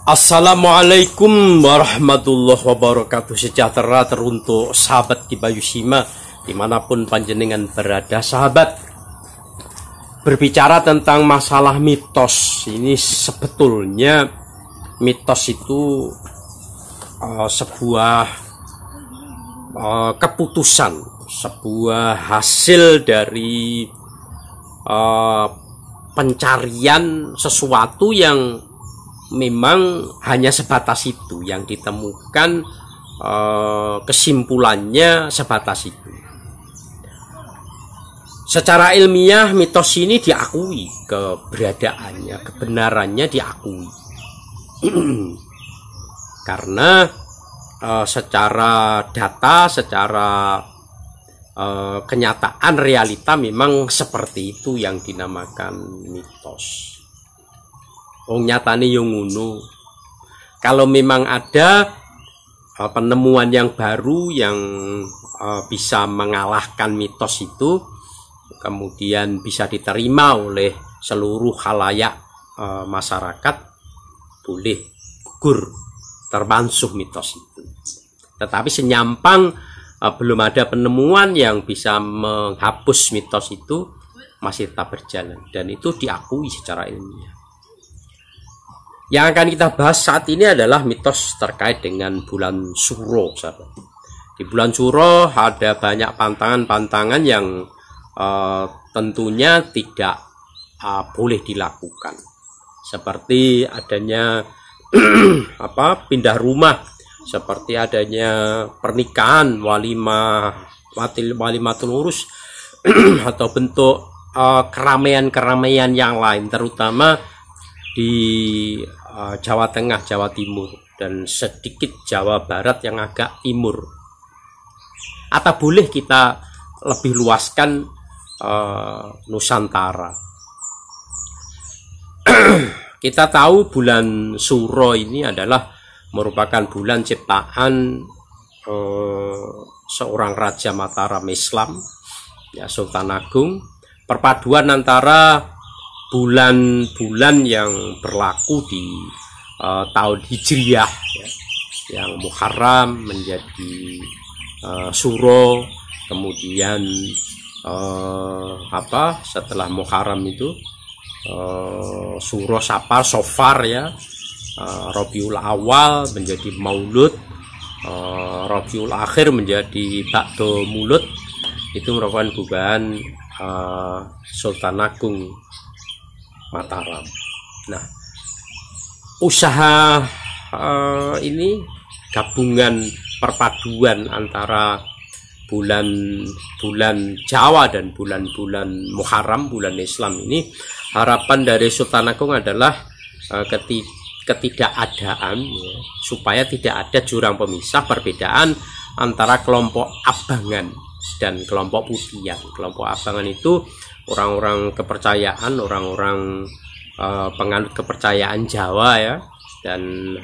Assalamualaikum warahmatullahi wabarakatuh. Sejahtera teruntuk sahabat Kibayushima dimanapun panjenengan berada. Sahabat, berbicara tentang masalah mitos ini, sebetulnya mitos itu sebuah keputusan, sebuah hasil dari pencarian sesuatu yang memang hanya sebatas itu yang ditemukan, kesimpulannya sebatas itu. Secara ilmiah mitos ini diakui keberadaannya, kebenarannya diakui. Karena secara data, secara kenyataan, realita memang seperti itu yang dinamakan mitos. Nyatane yang ngono. Kalau memang ada penemuan yang baru yang bisa mengalahkan mitos itu, kemudian bisa diterima oleh seluruh khalayak masyarakat, boleh gugur, termansuh mitos itu. Tetapi senyampang belum ada penemuan yang bisa menghapus mitos itu, masih tetap berjalan, dan itu diakui secara ilmiah. Yang akan kita bahas saat ini adalah mitos terkait dengan bulan Suro, sahabat. Di bulan Suro ada banyak pantangan-pantangan yang tentunya tidak boleh dilakukan. Seperti adanya pindah rumah, seperti adanya pernikahan, walimatul urus atau bentuk keramaian-keramaian yang lain, terutama di Jawa Tengah, Jawa Timur, dan sedikit Jawa Barat yang agak timur. Atau boleh kita lebih luaskan Nusantara. Kita tahu bulan Suro ini adalah merupakan bulan ciptaan seorang Raja Mataram Islam, ya, Sultan Agung. Perpaduan antara bulan-bulan yang berlaku di tahun Hijriyah, ya, yang Muharram menjadi Suro, kemudian setelah Muharram itu Suro, Safar, Sofar, ya, Rabiul Awal menjadi Maulud, Rabiul Akhir menjadi Ba'do Mulud. Itu merupakan gubahan Sultan Agung Mataram. Nah, usaha ini gabungan perpaduan antara bulan-bulan Jawa dan bulan-bulan Muharram, bulan Islam ini, harapan dari Sultan Agung adalah ketidakadaan, ya, supaya tidak ada jurang pemisah, perbedaan antara kelompok Abangan dan kelompok Putian. Kelompok Abangan itu orang-orang kepercayaan, orang-orang penganut kepercayaan Jawa, ya, dan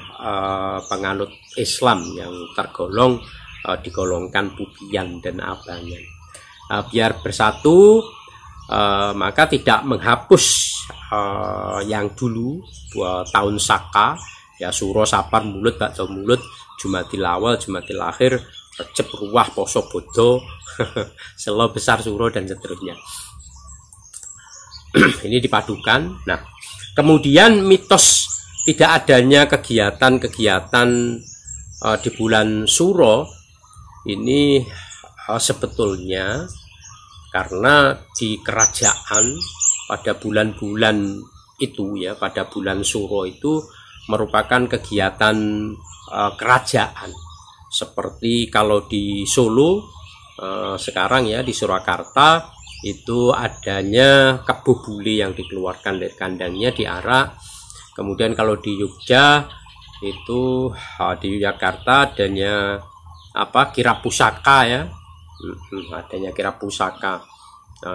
penganut Islam yang digolongkan Putian dan Abangan. Biar bersatu, maka tidak menghapus yang dulu tahun Saka, ya, Suro, Safar, Mulud, Ba'do Mulud, Jumadil Awal, Jumadil Akhir, Recep, Ruwah, Poso, Bodo, Selo, Besar, Suro, dan seterusnya. Ini dipadukan. Nah, kemudian mitos tidak adanya kegiatan-kegiatan di bulan Suro ini sebetulnya karena di kerajaan pada bulan-bulan itu, ya, pada bulan Suro itu merupakan kegiatan kerajaan. Seperti kalau di Solo sekarang, ya, di Surakarta itu adanya kebo bule yang dikeluarkan dari kandangnya, diarak. Kemudian kalau di Yogyakarta itu di Yogyakarta adanya kirap pusaka, ya, adanya kirap pusaka.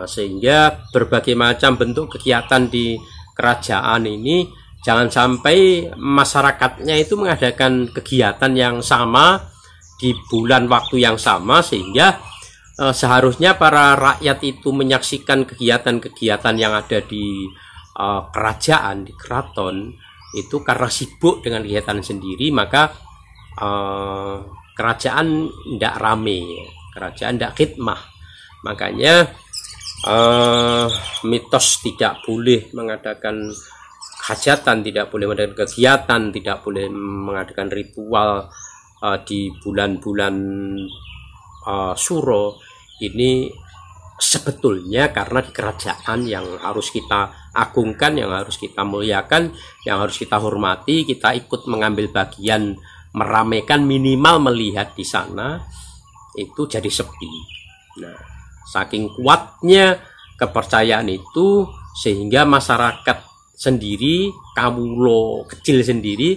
Sehingga berbagai macam bentuk kegiatan di kerajaan ini, jangan sampai masyarakatnya itu mengadakan kegiatan yang sama di bulan waktu yang sama, sehingga seharusnya para rakyat itu menyaksikan kegiatan-kegiatan yang ada di kerajaan, di keraton, itu karena sibuk dengan kegiatan sendiri, maka kerajaan tidak rame, kerajaan tidak khidmah. Makanya mitos tidak boleh mengadakan hajatan, tidak boleh mengadakan kegiatan, tidak boleh mengadakan ritual di bulan-bulan Suro ini sebetulnya karena di kerajaan yang harus kita agungkan, yang harus kita muliakan, yang harus kita hormati, kita ikut mengambil bagian meramaikan, minimal melihat di sana itu jadi sepi. Nah, saking kuatnya kepercayaan itu sehingga masyarakat sendiri, kawulo kecil sendiri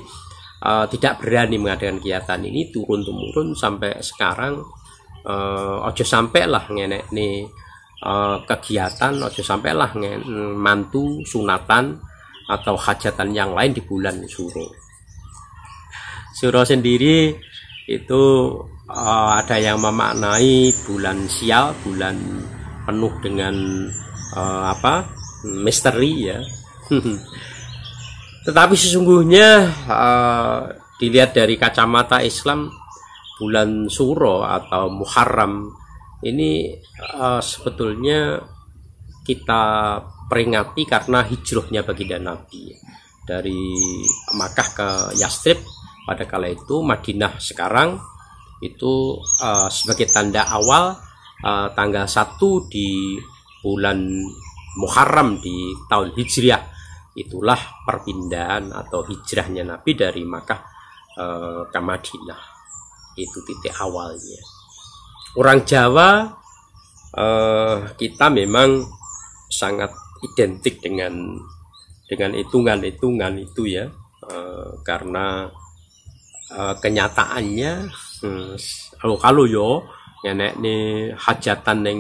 tidak berani mengadakan kegiatan ini turun-temurun sampai sekarang. Ojo sampai lah ngenek nih kegiatan, ojo sampai lah mantu sunatan atau hajatan yang lain di bulan Suro. Suro sendiri itu ada yang memaknai bulan sial, bulan penuh dengan misteri ya. Tetapi sesungguhnya dilihat dari kacamata Islam, bulan Suro atau Muharram ini sebetulnya kita peringati karena hijrahnya baginda Nabi dari Makkah ke Yastrib pada kala itu, Madinah sekarang, itu sebagai tanda awal tanggal 1 di bulan Muharram di tahun Hijriah, itulah perpindahan atau hijrahnya Nabi dari Makkah ke Madinah. Itu titik awalnya. Orang Jawa kita memang sangat identik dengan hitungan-hitungan itu ya, karena kenyataannya kalau yo nenek nih hajatan neng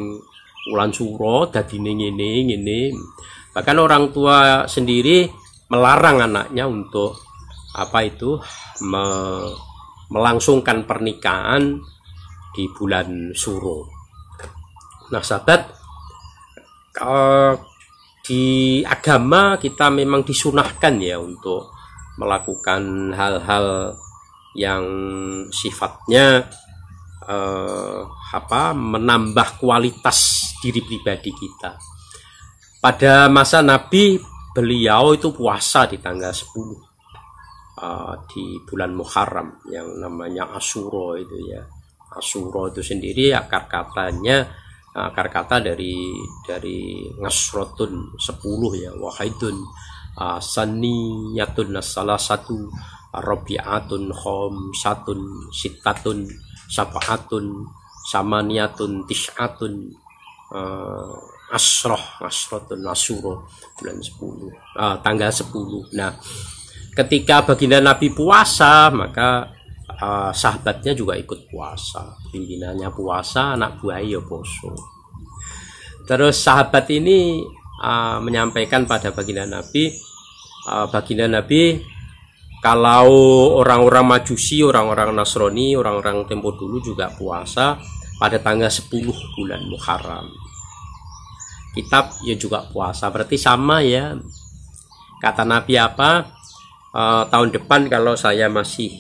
wulan Suro dadi ini. Bahkan orang tua sendiri melarang anaknya untuk melangsungkan pernikahan di bulan Suro. Nah sahabat, di agama kita memang disunahkan ya untuk melakukan hal-hal yang sifatnya menambah kualitas diri pribadi kita. Pada masa Nabi, beliau itu puasa di tanggal 10 di bulan Muharram yang namanya Asyura itu ya. Asyura itu sendiri akar kata dari ngasrotun 10 ya, wahidun saniyatun salah satu rabi'atun khamsatun sittatun sab'atun samaniyatun tis'atun asrotun Asyura bulan 10 tanggal 10. Nah, ketika baginda Nabi puasa, maka sahabatnya juga ikut puasa, pimpinannya puasa, anak buahnya poso. Terus sahabat ini menyampaikan pada baginda Nabi, kalau orang-orang Majusi, orang-orang Nasrani, orang-orang tempo dulu juga puasa pada tanggal 10 bulan Muharram. Kitab ya juga puasa, berarti sama ya. Kata Nabi apa? Tahun depan kalau saya masih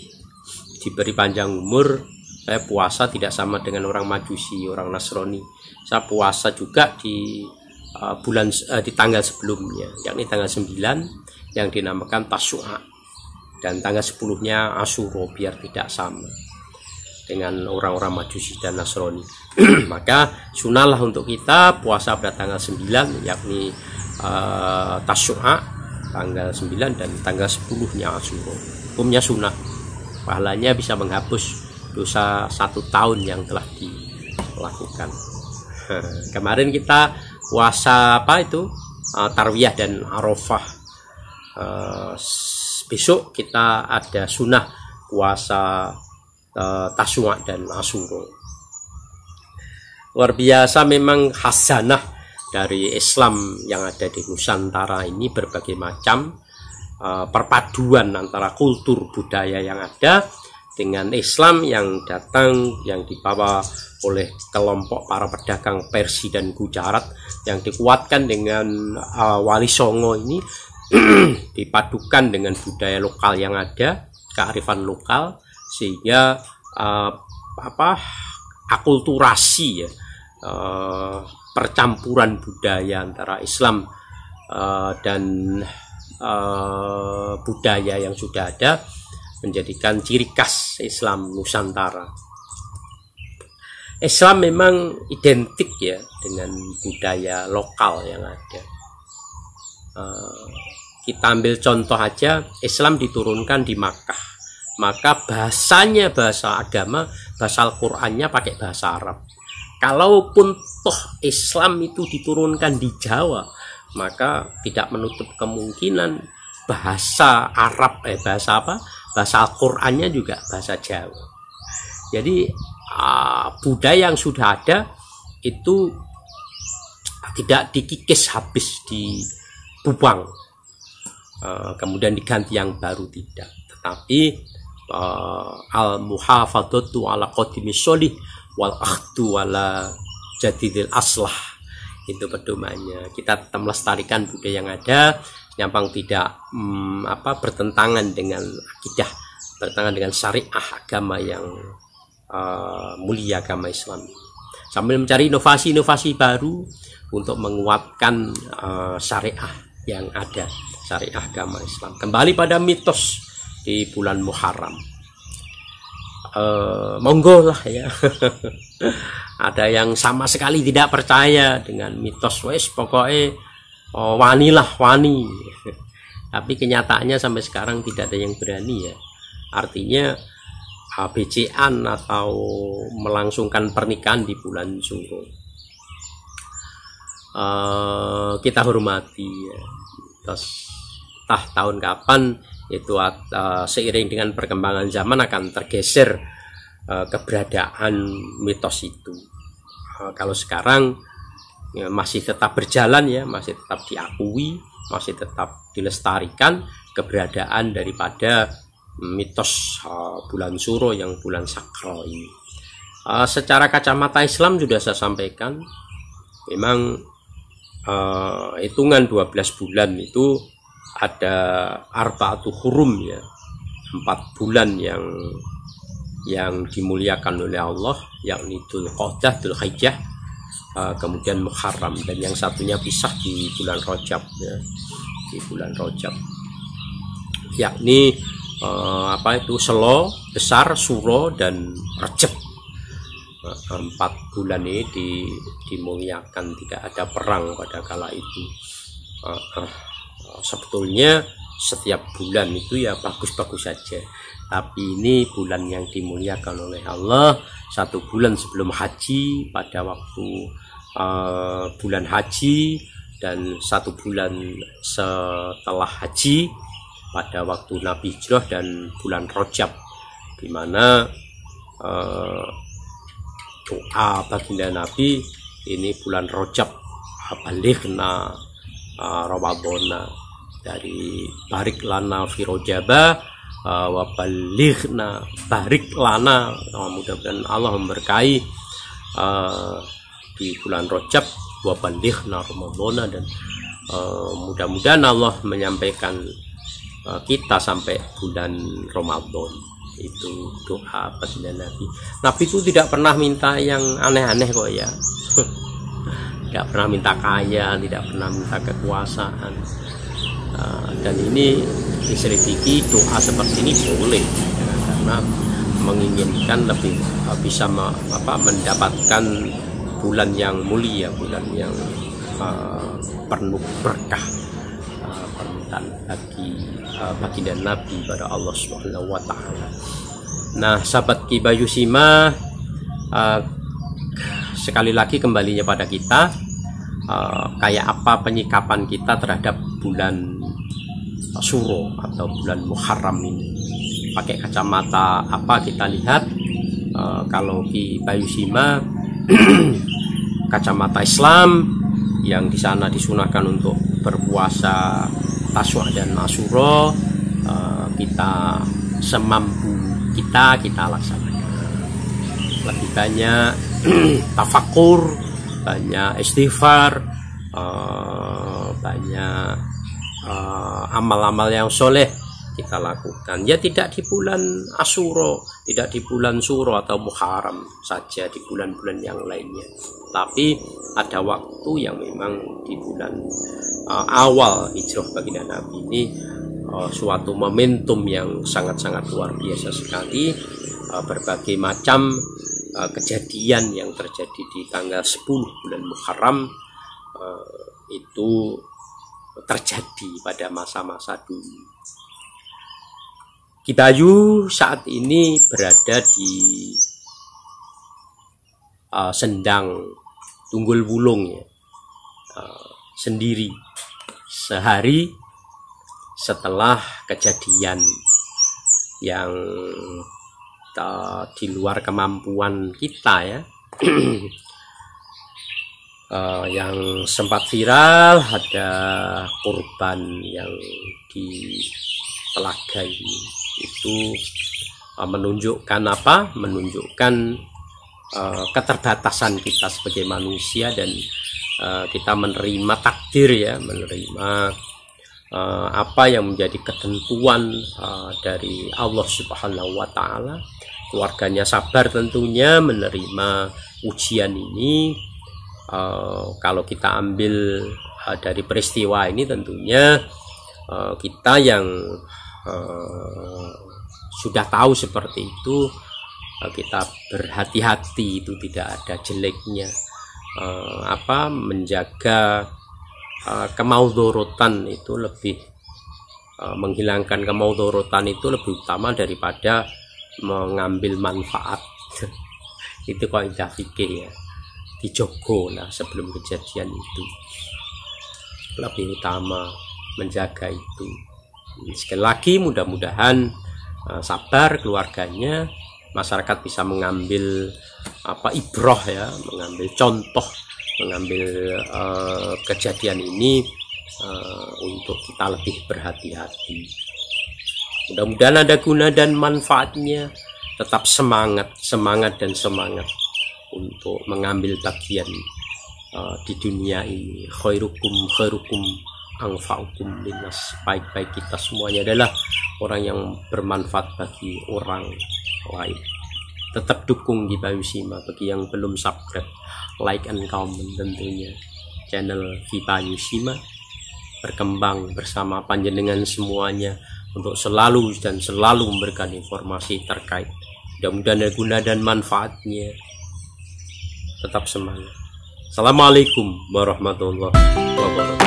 diberi panjang umur, saya puasa tidak sama dengan orang Majusi, orang Nasrani. Saya puasa juga di di tanggal sebelumnya, yakni tanggal 9 yang dinamakan Tasyu'a, dan tanggal 10-nya Asyura, biar tidak sama dengan orang-orang Majusi dan Nasrani. Maka sunahlah untuk kita puasa pada tanggal 9, yakni Tasyu'a tanggal 9 dan tanggal 10-nya Asyura. Hukumnya sunnah, pahalanya bisa menghapus dosa 1 tahun yang telah dilakukan. Kemarin kita puasa Tarwiyah dan Arafah. Besok kita ada sunnah puasa Tasyu'a dan Asyura. Luar biasa memang hasanah dari Islam yang ada di Nusantara ini, berbagai macam perpaduan antara kultur budaya yang ada dengan Islam yang datang, yang dibawa oleh kelompok para pedagang Persia dan Gujarat, yang dikuatkan dengan Wali Songo ini, dipadukan dengan budaya lokal yang ada, kearifan lokal, sehingga akulturasi ya, percampuran budaya antara Islam dan budaya yang sudah ada menjadikan ciri khas Islam Nusantara. Islam memang identik ya dengan budaya lokal yang ada. Kita ambil contoh aja, Islam diturunkan di Makkah, maka bahasanya bahasa agama, bahasa Al-Qur'annya pakai bahasa Arab. Kalaupun toh Islam itu diturunkan di Jawa, maka tidak menutup kemungkinan bahasa Arab, bahasa Al-Qur'annya juga bahasa Jawa. Jadi budaya yang sudah ada itu tidak dikikis habis, dibuang kemudian diganti yang baru, tidak, tetapi al-muhafadzatu ala qadimis sholih wal akhdu ala jadidil aslah, itu pedomannya. Kita tetap melestarikan budaya yang ada, yang tidak bertentangan dengan akidah, bertentangan dengan syariah agama yang mulia, agama Islam, sambil mencari inovasi-inovasi baru untuk menguatkan syariah yang ada, syariah agama Islam. Kembali pada mitos di bulan Muharram, monggo lah ya. Ada yang sama sekali tidak percaya dengan mitos, wes pokoknya wanilah wani. Tapi kenyataannya sampai sekarang tidak ada yang berani ya. Artinya BC-an atau melangsungkan pernikahan di bulan Suro. Kita hormati ya. Terus tahun kapan itu seiring dengan perkembangan zaman akan tergeser keberadaan mitos itu. Kalau sekarang ya, masih tetap berjalan ya, masih tetap diakui, masih tetap dilestarikan keberadaan daripada mitos bulan Suro yang bulan sakral ini. Secara kacamata Islam sudah saya sampaikan, memang hitungan 12 bulan itu ada arba'atu hurum ya, 4 bulan yang dimuliakan oleh Allah, yakni Dzulqa'dah, Dzulhijjah, kemudian Muharram, dan yang satunya pisah di bulan Rajab ya, di bulan Rajab, yakni Selo, Besar, Suro, dan Rajab. 4 bulan ini dimuliakan, tidak ada perang pada kala itu. Sebetulnya setiap bulan itu ya bagus-bagus saja, tapi ini bulan yang dimuliakan oleh Allah. 1 bulan sebelum haji pada waktu bulan haji, dan 1 bulan setelah haji pada waktu Nabi hijrah, dan bulan Rajab, di mana doa baginda Nabi ini bulan Rajab, balighna Ramadhana, dari barik lana fi Rajaba wa balighna, barik lana, mudah-mudahan Allah memberkahi di bulan Rajab, wa balighna Ramadhana, dan mudah-mudahan Allah menyampaikan kita sampai bulan Ramadan. Itu doa baginda Nabi. Nabi itu tidak pernah minta yang aneh-aneh kok ya. Tidak pernah minta kaya, tidak pernah minta kekuasaan. Dan ini diselidiki, doa seperti ini boleh ya, karena menginginkan lebih bisa mendapatkan bulan yang mulia, bulan yang penuh berkah, permintaan bagi baginda Nabi pada Allah Subhanahu wa taala. Nah, sahabat Kibayusima, sekali lagi kembalinya pada kita, kayak apa penyikapan kita terhadap bulan Suro atau bulan Muharram ini. Pakai kacamata apa kita lihat? Kalau Kibayusima kacamata Islam, yang di sana disunahkan untuk berpuasa Tasyrik dan Asyura, kita semampu kita laksanakan. Lebih banyak tafakur, banyak istighfar, banyak amal-amal yang soleh kita lakukan. Ya tidak di bulan Asyura, tidak di bulan Suro atau Muharram saja, di bulan-bulan yang lainnya, tapi ada waktu yang memang di bulan awal hijrah baginda Nabi ini suatu momentum yang sangat-sangat luar biasa sekali. Berbagai macam kejadian yang terjadi di tanggal 10 bulan Muharram itu terjadi pada masa-masa dulu. Ki Bayu saat ini berada di Sendang Tunggul Wulung ya, sendiri sehari setelah kejadian yang di luar kemampuan kita ya. Yang sempat viral, ada korban yang di Telaga ini, itu menunjukkan apa? Menunjukkan keterbatasan kita sebagai manusia, dan kita menerima takdir ya, menerima apa yang menjadi ketentuan dari Allah Subhanahu wa Ta'ala. Keluarganya sabar tentunya menerima ujian ini. Kalau kita ambil dari peristiwa ini, tentunya kita yang sudah tahu seperti itu, kita berhati-hati, itu tidak ada jeleknya. Menjaga kemaudorotan itu lebih, menghilangkan kemaudorotan itu lebih utama daripada mengambil manfaat. Itu kaidah fikih ya, dijogo lah sebelum kejadian itu, lebih utama menjaga itu. Sekali lagi, mudah-mudahan sabar keluarganya, masyarakat bisa mengambil ibroh ya, mengambil contoh, mengambil kejadian ini untuk kita lebih berhati-hati. Mudah-mudahan ada guna dan manfaatnya. Tetap semangat dan semangat untuk mengambil bagian di dunia ini. Khairukum anfa'ukum linnas. Baik-baik kita semuanya adalah orang yang bermanfaat bagi orang lain. Tetap dukung Ki Bayu Sima. Bagi yang belum subscribe, like and comment tentunya channel Ki Bayu Sima, berkembang bersama panjenengan semuanya untuk selalu memberikan informasi terkait. Mudah-mudahan ada guna dan manfaatnya. Tetap semangat. Assalamualaikum warahmatullahi wabarakatuh.